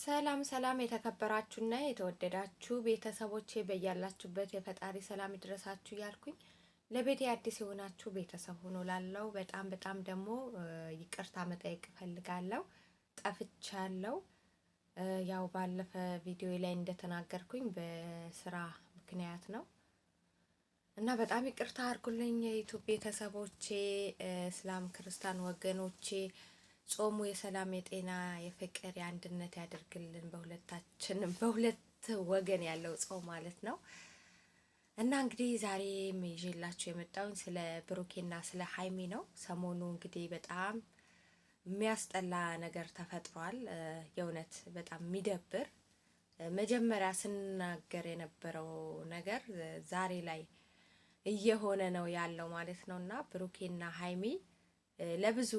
ሰላም ሰላም የተከበራችሁና የተወደዳችሁ ቤተሰቦቼ በያላችሁበት የፈጣሪ ሰላም ይድረሳችሁ እያልኩኝ ለቤቴ አዲስ የሆናችሁ ቤተሰብ ሆኖ ላለው በጣም ደግሞ ይቅርታ መጠየቅ እፈልጋለሁ። ጠፍቻለሁ። ያው ባለፈ ቪዲዮ ላይ እንደተናገርኩኝ በስራ ምክንያት ነው እና በጣም ይቅርታ አድርጉልኝ የዩቲዩብ ቤተሰቦቼ፣ እስላም ክርስቲያን ወገኖቼ። ጾሙ የሰላም የጤና የፍቅር የአንድነት ያደርግልን በሁለታችንም በሁለት ወገን ያለው ጾም ማለት ነው። እና እንግዲህ ዛሬ ይዤላችሁ የመጣሁኝ ስለ ብሩኬና ስለ ሀይሚ ነው። ሰሞኑ እንግዲህ በጣም የሚያስጠላ ነገር ተፈጥሯል። የእውነት በጣም የሚደብር መጀመሪያ ስናገር የነበረው ነገር ዛሬ ላይ እየሆነ ነው ያለው ማለት ነው። እና ብሩኬና ሀይሚ ለብዙ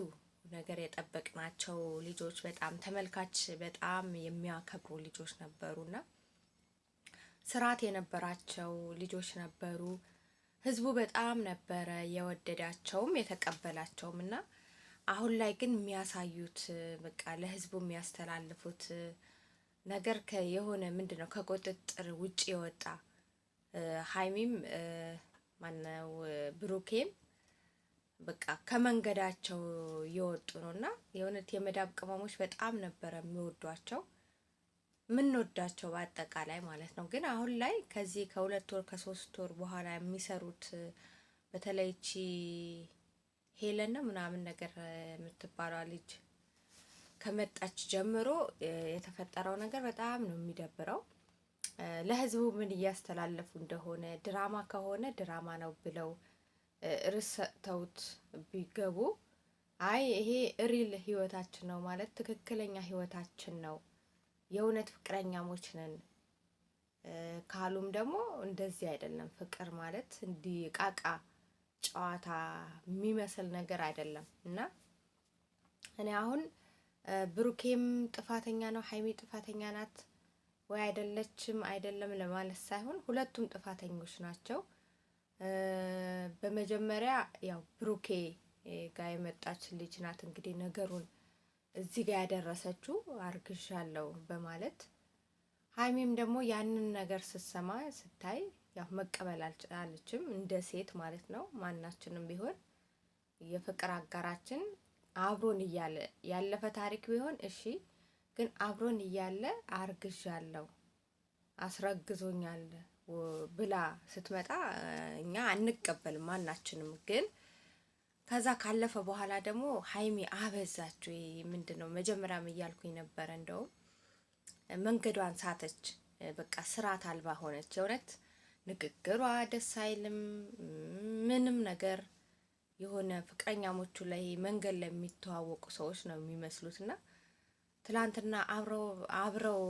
ነገር የጠበቅናቸው ልጆች በጣም ተመልካች በጣም የሚያከብሩ ልጆች ነበሩና ስርዓት የነበራቸው ልጆች ነበሩ። ህዝቡ በጣም ነበረ የወደዳቸውም የተቀበላቸውም እና አሁን ላይ ግን የሚያሳዩት በቃ ለህዝቡ የሚያስተላልፉት ነገር የሆነ ምንድነው ከቁጥጥር ውጪ የወጣ ሀይሚም ማነው ብሩኬም በቃ ከመንገዳቸው የወጡ ነውና የእውነት የመዳብ ቅመሞች በጣም ነበረ የሚወዷቸው ምንወዳቸው በአጠቃላይ ማለት ነው። ግን አሁን ላይ ከዚህ ከሁለት ወር ከሶስት ወር በኋላ የሚሰሩት በተለይ እቺ ሄለን ምናምን ነገር የምትባለው ልጅ ከመጣች ጀምሮ የተፈጠረው ነገር በጣም ነው የሚደብረው። ለህዝቡ ምን እያስተላለፉ እንደሆነ ድራማ ከሆነ ድራማ ነው ብለው ርዕስ ሰጥተውት ቢገቡ አይ ይሄ ሪል ህይወታችን ነው ማለት ትክክለኛ ህይወታችን ነው የእውነት ፍቅረኛሞች ነን ካሉም ደግሞ እንደዚህ አይደለም። ፍቅር ማለት እንዲህ ቃቃ ጨዋታ የሚመስል ነገር አይደለም። እና እኔ አሁን ብሩኬም ጥፋተኛ ነው ሀይሚ ጥፋተኛ ናት ወይ አይደለችም አይደለም ለማለት ሳይሆን ሁለቱም ጥፋተኞች ናቸው። በመጀመሪያ ያው ብሩኬ ጋር የመጣች ልጅ ናት እንግዲህ ነገሩን እዚህ ጋር ያደረሰችው አርግዣለሁ በማለት ሀይሚም ደግሞ ያንን ነገር ስትሰማ ስታይ ያው መቀበል አልቻለችም እንደ ሴት ማለት ነው። ማናችንም ቢሆን የፍቅር አጋራችን አብሮን እያለ ያለፈ ታሪክ ቢሆን እሺ፣ ግን አብሮን እያለ አርግዣለሁ አስረግዞኛል ብላ ስትመጣ እኛ አንቀበልም ማናችንም። ግን ከዛ ካለፈ በኋላ ደግሞ ሀይሚ አበዛችሁ። ምንድነው መጀመሪያም እያልኩኝ ነበረ፣ እንደውም መንገዷን ሳተች። በቃ ስርዓት አልባ ሆነች። የእውነት ንግግሯ ደስ አይልም ምንም ነገር። የሆነ ፍቅረኛሞቹ ላይ መንገድ ላይ የሚተዋወቁ ሰዎች ነው የሚመስሉትና ትላንትና አብረው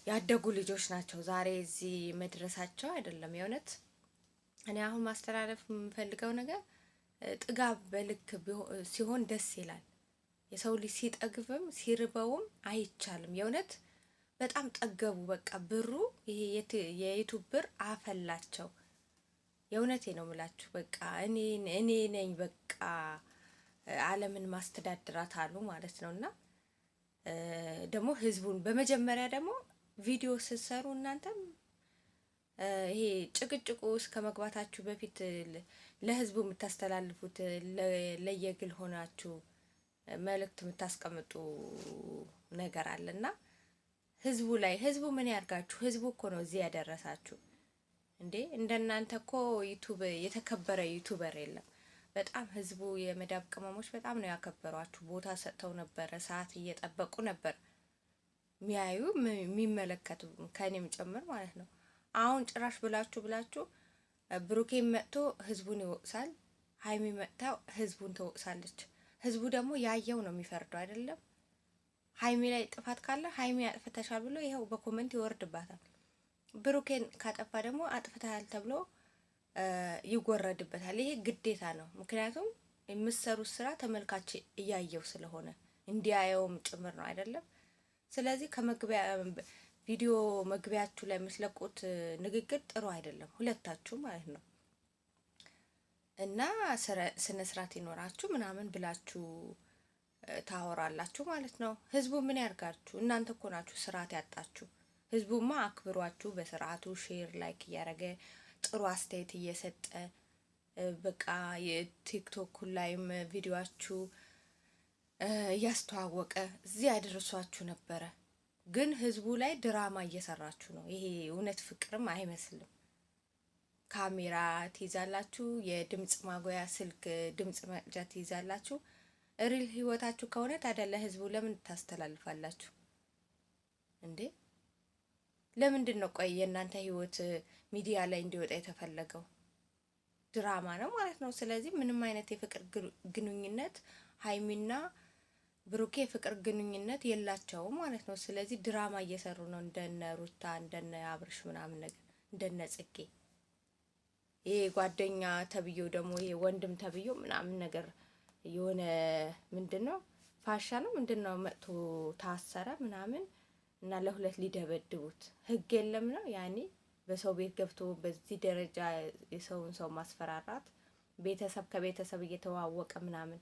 ያደጉ ልጆች ናቸው። ዛሬ እዚህ መድረሳቸው አይደለም። የእውነት እኔ አሁን ማስተላለፍ የምፈልገው ነገር ጥጋብ በልክ ሲሆን ደስ ይላል። የሰው ልጅ ሲጠግብም ሲርበውም አይቻልም። የእውነት በጣም ጠገቡ። በቃ ብሩ ይሄ የዩቲዩብ ብር አፈላቸው። የእውነቴ ነው የምላችሁ። በቃ እኔ ነኝ በቃ ዓለምን ማስተዳድራት አሉ ማለት ነውና ደግሞ ህዝቡን በመጀመሪያ ደግሞ ቪዲዮ ስትሰሩ እናንተም ይሄ ጭቅጭቁ እስከ መግባታችሁ በፊት ለህዝቡ የምታስተላልፉት ለየግል ሆናችሁ መልእክት የምታስቀምጡ ነገር አለና ህዝቡ ምን ያርጋችሁ? ህዝቡ እኮ ነው እዚህ ያደረሳችሁ እንዴ። እንደናንተ እኮ ዩቲዩብ የተከበረ ዩቲዩበር የለም። በጣም ህዝቡ የመዳብ ቅመሞች በጣም ነው ያከበሯችሁ። ቦታ ሰጥተው ነበረ፣ ሰዓት እየጠበቁ ነበር ሚያዩ የሚመለከቱ ከኔም ጭምር ማለት ነው። አሁን ጭራሽ ብላችሁ ብሩኬን መጥቶ ህዝቡን ይወቅሳል፣ ሀይሚ መጥታ ህዝቡን ትወቅሳለች። ህዝቡ ደግሞ ያየው ነው የሚፈርደው አይደለም። ሀይሚ ላይ ጥፋት ካለ ሀይሚ አጥፍተሻል ብሎ ይኸው በኮሜንት ይወርድባታል። ብሩኬን ካጠፋ ደግሞ አጥፍተሃል ተብሎ ይወረድበታል። ይሄ ግዴታ ነው። ምክንያቱም የምትሰሩት ስራ ተመልካች እያየው ስለሆነ እንዲያየውም ጭምር ነው አይደለም። ስለዚህ ከመግቢያ ቪዲዮ መግቢያችሁ ላይ የምትለቁት ንግግር ጥሩ አይደለም፣ ሁለታችሁ ማለት ነው። እና ስነ ስርዓት ይኖራችሁ ምናምን ብላችሁ ታወራላችሁ ማለት ነው። ህዝቡ ምን ያርጋችሁ? እናንተ እኮ ናችሁ ስርዓት ያጣችሁ። ህዝቡማ አክብሯችሁ በስርዓቱ ሼር ላይክ እያደረገ ጥሩ አስተያየት እየሰጠ በቃ የቲክቶክ ላይም ቪዲዮአችሁ እያስተዋወቀ እዚህ ያደረሷችሁ ነበረ። ግን ህዝቡ ላይ ድራማ እየሰራችሁ ነው። ይሄ እውነት ፍቅርም አይመስልም። ካሜራ ትይዛላችሁ፣ የድምጽ ማጉያ ስልክ ድምጽ መቅጃ ትይዛላችሁ። ሪል ህይወታችሁ ከሆነ ታዲያ ለህዝቡ ለምን ታስተላልፋላችሁ እንዴ? ለምንድን ነው ቆይ የእናንተ ህይወት ሚዲያ ላይ እንዲወጣ የተፈለገው? ድራማ ነው ማለት ነው። ስለዚህ ምንም አይነት የፍቅር ግንኙነት ሀይሚና ብሩኬ የፍቅር ግንኙነት የላቸውም ማለት ነው። ስለዚህ ድራማ እየሰሩ ነው፣ እንደነ ሩታ እንደነ አብርሽ ምናምን ነገር እንደነ ጽጌ። ይሄ ጓደኛ ተብዬው ደግሞ ይሄ ወንድም ተብዬው ምናምን ነገር የሆነ ምንድነው ፋሻ ነው ምንድነው መጥቶ ታሰረ ምናምን እና ለሁለት ሊደበድቡት ህግ የለም ነው ያኔ በሰው ቤት ገብቶ በዚህ ደረጃ የሰውን ሰው ማስፈራራት፣ ቤተሰብ ከቤተሰብ እየተዋወቀ ምናምን።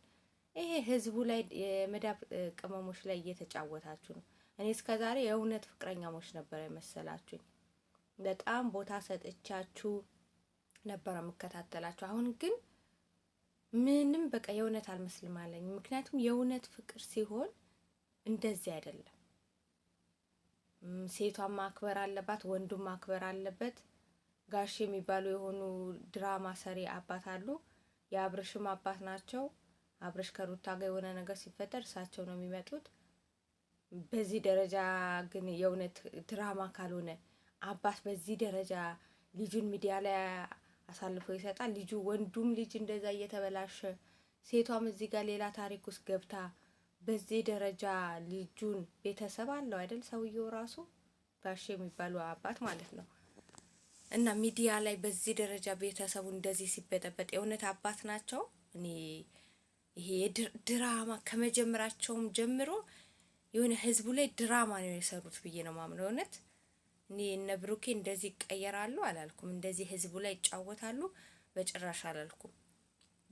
ይሄ ህዝቡ ላይ የመዳብ ቅመሞች ላይ እየተጫወታችሁ ነው። እኔ እስከዛሬ የእውነት ፍቅረኛሞች ነበር የመሰላችሁኝ። በጣም ቦታ ሰጥቻችሁ ነበር የምከታተላችሁ። አሁን ግን ምንም በቃ የእውነት አልመስልም አለኝ። ምክንያቱም የእውነት ፍቅር ሲሆን እንደዚህ አይደለም። ሴቷን ማክበር አለባት፣ ወንዱን ማክበር አለበት። ጋሽ የሚባሉ የሆኑ ድራማ ሰሪ አባት አሉ። የአብርሽም አባት ናቸው። አብርሽ ከሩታ ጋር የሆነ ነገር ሲፈጠር እሳቸው ነው የሚመጡት። በዚህ ደረጃ ግን የእውነት ድራማ ካልሆነ አባት በዚህ ደረጃ ልጁን ሚዲያ ላይ አሳልፎ ይሰጣል። ልጁ ወንዱም ልጅ እንደዛ እየተበላሸ ሴቷም እዚህ ጋር ሌላ ታሪክ ውስጥ ገብታ በዚህ ደረጃ ልጁን ቤተሰብ አለው አይደል? ሰውየው ራሱ ጋሽ የሚባሉ አባት ማለት ነው። እና ሚዲያ ላይ በዚህ ደረጃ ቤተሰቡ እንደዚህ ሲበጠበጥ የእውነት አባት ናቸው? እኔ ይሄ ድራማ ከመጀመራቸውም ጀምሮ የሆነ ህዝቡ ላይ ድራማ ነው የሰሩት ብዬ ነው ማምነው። እውነት እኔ እነ ብሩኬ እንደዚህ ይቀየራሉ አላልኩም። እንደዚህ ህዝቡ ላይ ይጫወታሉ በጭራሽ አላልኩም።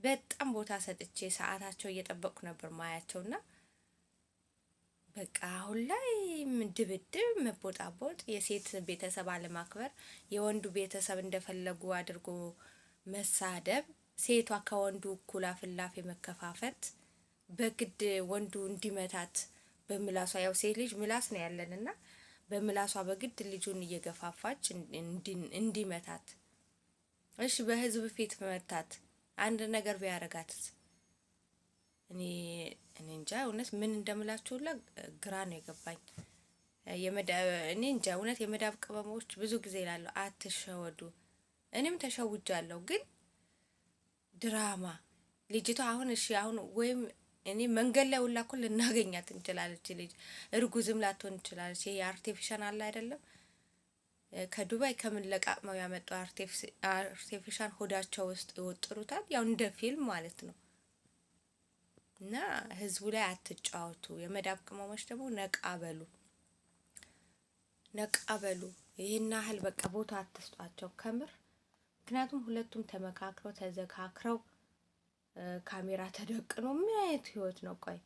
በጣም ቦታ ሰጥቼ ሰዓታቸው እየጠበቁ ነበር ማያቸውና በቃ አሁን ላይ ድብድብ፣ መቦጣቦጥ፣ የሴት ቤተሰብ አለማክበር፣ የወንዱ ቤተሰብ እንደፈለጉ አድርጎ መሳደብ፣ ሴቷ ከወንዱ እኩል አፍላፍ መከፋፈት፣ በግድ ወንዱ እንዲመታት በምላሷ ያው ሴት ልጅ ምላስ ነው ያለንና በምላሷ በግድ ልጁን እየገፋፋች እንዲመታት። እሺ በህዝብ ፊት መታት አንድ ነገር ቢያረጋትስ? እኔ እንጃ እውነት ምን እንደምላችሁ ሁላ ግራ ነው የገባኝ። እኔ እንጃ እውነት የመዳብ ቅመሞች ብዙ ጊዜ እላለሁ አትሸወዱ። እኔም ተሸውጃለሁ። ግን ድራማ ልጅቷ አሁን እሺ አሁን ወይም እኔ መንገድ ላይ ሁላ እኮ ልናገኛት እንችላለች። ልጅ እርጉዝም ላትሆን ትችላለች። ይሄ አርቲፊሻል አለ አይደለም? ከዱባይ ከምን ለቃቅመው ያመጡ አርቲፊሻል ሆዳቸው ውስጥ ይወጥሩታል። ያው እንደ ፊልም ማለት ነው። እና ህዝቡ ላይ አትጫወቱ። የመዳብ ቅመሞች ደግሞ ነቃ በሉ፣ ነቃ በሉ። ይሄን ያህል በቃ ቦታ አትስጧቸው ከምር። ምክንያቱም ሁለቱም ተመካክረው ተዘካክረው ካሜራ ተደቅኖ ምን አይነት ህይወት ነው? ቆይ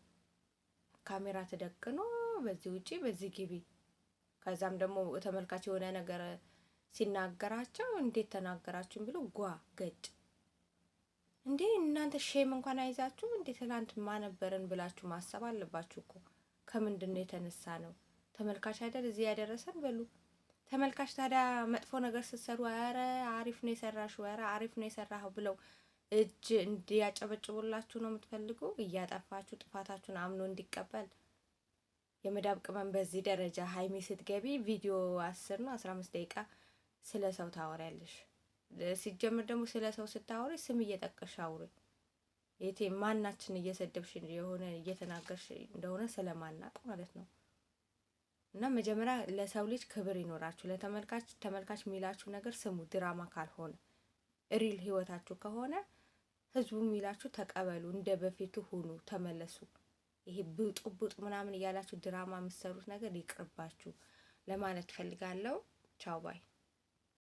ካሜራ ተደቅኖ በዚህ ውጪ በዚህ ግቢ፣ ከዛም ደግሞ ተመልካች የሆነ ነገር ሲናገራቸው እንዴት ተናገራችሁን ብሎ ጓ ገጭ እንዴ! እናንተ ሼም እንኳን አይዛችሁ እንዴ? ትላንት ማነበረን ብላችሁ ማሰብ አለባችሁ እኮ። ከምንድነው የተነሳ ነው? ተመልካች አይደል እዚህ ያደረሰን በሉ። ተመልካች ታዲያ መጥፎ ነገር ስትሰሩ አረ አሪፍ ነው የሰራሽው፣ አረ አሪፍ ነው የሰራኸው ብለው እጅ እንዲያጨበጭቡላችሁ ነው የምትፈልጉ? እያጠፋችሁ ጥፋታችሁን አምኖ እንዲቀበል። የመዳብ ቅመም በዚህ ደረጃ ሀይሚ ስትገቢ ቪዲዮ 10 ነው 15 ደቂቃ ስለ ሰው ታወሪያለሽ። ሲጀምር ደግሞ ስለ ሰው ስታወሪ ስም እየጠቀሽ አውሪ። የቴ ማናችን እየሰደብሽ የሆነ እየተናገርሽ እንደሆነ ስለማናቅ ማለት ነው። እና መጀመሪያ ለሰው ልጅ ክብር ይኖራችሁ። ተመልካች የሚላችሁ ነገር ስሙ። ድራማ ካልሆነ ሪል ህይወታችሁ ከሆነ ህዝቡ የሚላችሁ ተቀበሉ። እንደ በፊቱ ሁኑ፣ ተመለሱ። ይሄ ብጡብጡ ምናምን እያላችሁ ድራማ የምትሰሩት ነገር ይቅርባችሁ ለማለት ፈልጋለሁ። ቻው ባይ